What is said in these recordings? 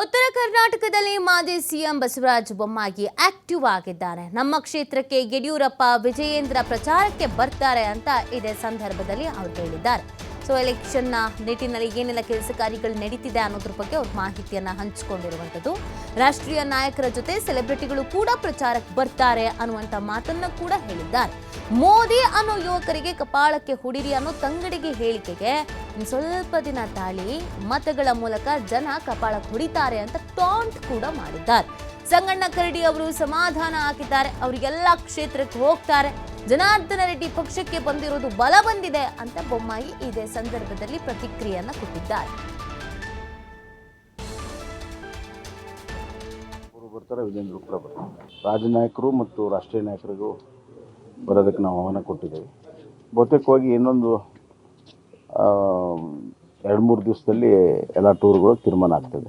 ಉತ್ತರ ಕರ್ನಾಟಕದಲ್ಲಿ ಮಾಜಿ ಸಿಎಂ ಬಸವರಾಜ ಬೊಮ್ಮಾಯಿ ಆಕ್ಟಿವ್ ಆಗಿದ್ದಾರೆ. ನಮ್ಮ ಕ್ಷೇತ್ರಕ್ಕೆ ಯಡಿಯೂರಪ್ಪ ವಿಜಯೇಂದ್ರ ಪ್ರಚಾರಕ್ಕೆ ಬರ್ತಾರೆ ಅಂತ ಇದೇ ಸಂದರ್ಭದಲ್ಲಿ ಅವರು ಹೇಳಿದ್ದಾರೆ. ಸೊ ಎಲೆಕ್ಷನ್ನ ನಿಟ್ಟಿನಲ್ಲಿ ಏನೆಲ್ಲ ಕೆಲಸ ಕಾರ್ಯಗಳು ನಡೀತಿದೆ ಅನ್ನೋದ್ರ ಬಗ್ಗೆ ಅವರು ಮಾಹಿತಿಯನ್ನ ಹಂಚಿಕೊಂಡಿರುವಂಥದ್ದು. ರಾಷ್ಟ್ರೀಯ ನಾಯಕರ ಜೊತೆ ಸೆಲೆಬ್ರಿಟಿಗಳು ಕೂಡ ಪ್ರಚಾರಕ್ಕೆ ಬರ್ತಾರೆ ಅನ್ನುವಂಥ ಮಾತನ್ನ ಕೂಡ ಹೇಳಿದ್ದಾರೆ. ಮೋದಿ ಅನ್ನೋ ಯುವಕರಿಗೆ ಕಪಾಳಕ್ಕೆ ಹೊಡಿರಿ ಅನ್ನೋ ತಂಗಡಿಗೆ ಹೇಳಿಕೆಗೆ ಸ್ವಲ್ಪ ದಿನ ತಾಳಿ ಮತಗಳ ಮೂಲಕ ಜನ ಕಪಾಳಕ್ಕೆ ಹೊಡಿತಾರೆ ಅಂತ ಟಾಂಟ್ ಕೂಡ ಮಾಡಿದ್ದಾರೆ. ಸಂಗಣ್ಣ ಕರಡಿ ಅವರು ಸಮಾಧಾನ ಹಾಕಿದ್ದಾರೆ. ಅವರಿಗೆಲ್ಲ ಕ್ಷೇತ್ರಕ್ಕೆ ಹೋಗ್ತಾರೆ. ಜನಾರ್ದನ ರೆಡ್ಡಿ ಪಕ್ಷಕ್ಕೆ ಬಂದಿರೋದು ಬಲ ಬಂದಿದೆ ಅಂತ ಬೊಮ್ಮಾಯಿ ಇದೇ ಸಂದರ್ಭದಲ್ಲಿ ಪ್ರತಿಕ್ರಿಯೆಯನ್ನ ಕೊಟ್ಟಿದ್ದಾರೆ. ಬರ್ತಾರೆ, ವಿಜೇಂದ್ರ ಕೂಡ ಬರ್ತಾರೆ. ರಾಜ್ಯ ನಾಯಕರು ಮತ್ತು ರಾಷ್ಟ್ರೀಯ ನಾಯಕರಿಗೂ ಬರೋದಕ್ಕೆ ನಾವು ಆಹ್ವಾನ ಕೊಟ್ಟಿದ್ದೇವೆ. ಬಹುತೇಕವಾಗಿ ಇನ್ನೊಂದು 2-3 ದಿವಸದಲ್ಲಿ ಎಲ್ಲ ಟೂರ್ಗಳು ತೀರ್ಮಾನ ಆಗ್ತದೆ.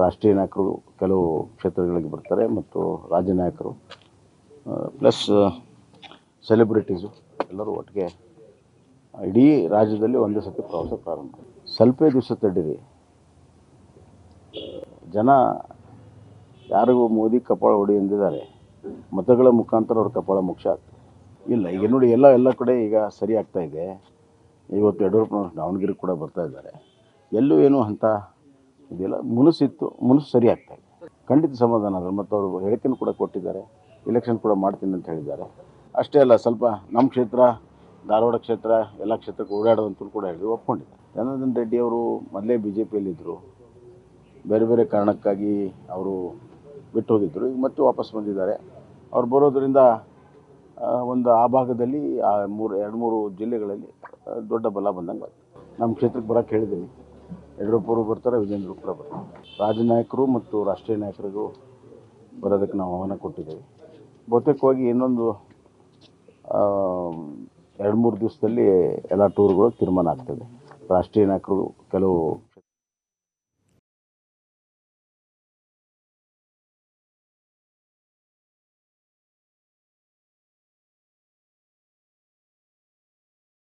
ರಾಷ್ಟ್ರೀಯ ನಾಯಕರು ಕೆಲವು ಕ್ಷೇತ್ರಗಳಿಗೆ ಬರ್ತಾರೆ ಮತ್ತು ರಾಜ್ಯ ನಾಯಕರು ಪ್ಲಸ್ ಸೆಲೆಬ್ರಿಟೀಸು ಎಲ್ಲರೂ ಒಟ್ಟಿಗೆ ಇಡೀ ರಾಜ್ಯದಲ್ಲಿ ಒಂದೇ ಸತಿ ಪ್ರವಾಸ ಪ್ರಾರಂಭ. ಸ್ವಲ್ಪ ದಿವಸ ತಡೀರಿ, ಜನ ಯಾರಿಗೂ ಮೋದಿ ಕಪಾಳ ಹೊಡಿ ಎಂದಿದ್ದಾರೆ, ಮತಗಳ ಮುಖಾಂತರ ಅವ್ರ ಕಪಾಳ ಮುಖ್ಯ ಆಗ್ತದೆ. ಇಲ್ಲ, ಈಗ ನೋಡಿ ಎಲ್ಲ ಕಡೆ ಈಗ ಸರಿ ಆಗ್ತಾ ಇದೆ. ಇವತ್ತು ಯಡಿಯೂರಪ್ಪನವರು ದಾವಣಗೆರೆ ಕೂಡ ಬರ್ತಾ ಇದ್ದಾರೆ. ಎಲ್ಲೂ ಏನು ಅಂತ ಇದೆಲ್ಲ ಮುನಸ್ಸು ಸರಿ ಆಗ್ತಾ ಇದೆ. ಖಂಡಿತ ಸಮಾಧಾನ ಅದ. ಮತ್ತು ಅವರು ಹೇಳಿಕೆಯನ್ನು ಕೂಡ ಕೊಟ್ಟಿದ್ದಾರೆ, ಎಲೆಕ್ಷನ್ ಕೂಡ ಮಾಡ್ತೀನಿ ಅಂತ ಹೇಳಿದ್ದಾರೆ. ಅಷ್ಟೇ ಅಲ್ಲ, ಸ್ವಲ್ಪ ನಮ್ಮ ಕ್ಷೇತ್ರ, ಧಾರವಾಡ ಕ್ಷೇತ್ರ, ಎಲ್ಲ ಕ್ಷೇತ್ರಕ್ಕೆ ಓಡಾಡೋದಂತೂ ಕೂಡ ಹೇಳಿ ಒಪ್ಕೊಂಡಿದ್ದಾರೆ. ಜನಾರ್ದನ ರೆಡ್ಡಿ ಅವರು ಮೊದಲೇ BJPಯಲ್ಲಿದ್ದರು. ಬೇರೆ ಬೇರೆ ಕಾರಣಕ್ಕಾಗಿ ಅವರು ಬಿಟ್ಟು ಹೋಗಿದ್ದರು. ಈಗ ಮತ್ತೆ ವಾಪಸ್ ಬಂದಿದ್ದಾರೆ. ಅವ್ರು ಬರೋದರಿಂದ ಒಂದು ಆ ಭಾಗದಲ್ಲಿ 2-3 ಜಿಲ್ಲೆಗಳಲ್ಲಿ ದೊಡ್ಡ ಬಲ ಬಂದಂಗೆ ಆಗ್ತದೆ. ನಮ್ಮ ಕ್ಷೇತ್ರಕ್ಕೆ ಬರೋಕ್ಕೆ ಹೇಳಿದ್ದೀನಿ. ಯಡಿಯೂರಪ್ಪರು ಬರ್ತಾರೆ, ವಿಜೇಂದ್ರ ಕೂಡ ಬರ್ತಾರೆ. ರಾಜ್ಯ ನಾಯಕರು ಮತ್ತು ರಾಷ್ಟ್ರೀಯ ನಾಯಕರಿಗೂ ಬರೋದಕ್ಕೆ ನಾವು ಆಹ್ವಾನ ಕೊಟ್ಟಿದ್ದೇವೆ. ಬಹುತೇಕವಾಗಿ ಇನ್ನೊಂದು 2-3 ದಿವಸದಲ್ಲಿ ಎಲ್ಲ ಟೂರ್ಗಳು ತೀರ್ಮಾನ ಆಗ್ತದೆ. ರಾಷ್ಟ್ರೀಯ ನಾಯಕರು ಕೆಲವು